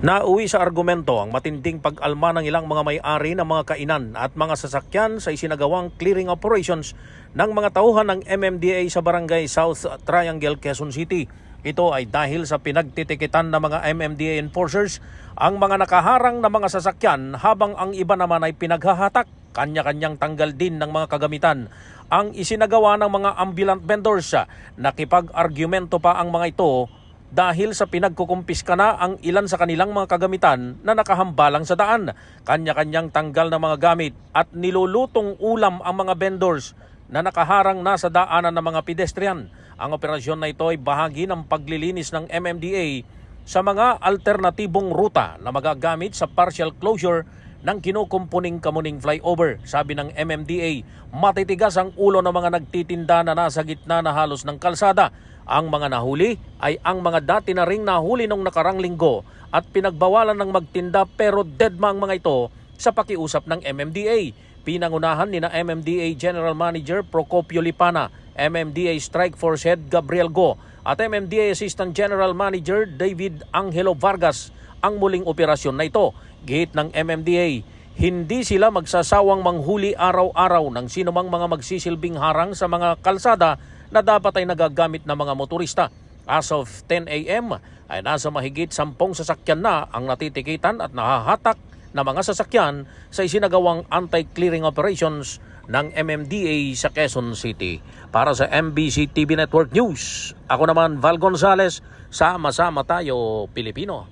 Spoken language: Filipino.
Nauwi sa argumento ang matinding pag-alma ng ilang mga may-ari ng mga kainan at mga sasakyan sa isinagawang clearing operations ng mga tauhan ng MMDA sa Barangay South Triangle, Quezon City. Ito ay dahil sa pinagtitikitan ng mga MMDA enforcers ang mga nakaharang na mga sasakyan habang ang iba naman ay pinaghahatak. Kanya-kanyang tanggal din ng mga kagamitan ang isinagawa ng mga ambulant vendors. Nakipag-argumento pa ang mga ito dahil sa pinagkukumpiska na ang ilan sa kanilang mga kagamitan na nakahambalang sa daan. Kanya-kanyang tanggal ng mga gamit at nilulutong ulam ang mga vendors na nakaharang na sa daanan ng mga pedestrian. Ang operasyon na ito ay bahagi ng paglilinis ng MMDA sa mga alternatibong ruta na magagamit sa partial closure ng kinukumpuning Kamuning flyover. Sabi ng MMDA, matitigas ang ulo ng mga nagtitinda na nasa gitna na halos ng kalsada. Ang mga nahuli ay ang mga dati na ring nahuli nung nakarang linggo at pinagbawalan ng magtinda pero deadma ang mga ito sa pakiusap ng MMDA. Pinangunahan ni na MMDA General Manager Procopio Lipana, MMDA Strike Force Head Gabriel Go at MMDA Assistant General Manager David Angelo Vargas ang muling operasyon na ito. Gihit ng MMDA, hindi sila magsasawang manghuli araw-araw ng sinumang mga magsisilbing harang sa mga kalsada na dapat ay nagagamit ng mga motorista. As of 10 a.m. ay nasa mahigit 10 sasakyan na ang natitikitan at nahahatak na mga sasakyan sa isinagawang anti-clearing operations ng MMDA sa Quezon City. Para sa MBC TV Network News, ako naman Val Gonzales, sama-sama tayo Pilipino.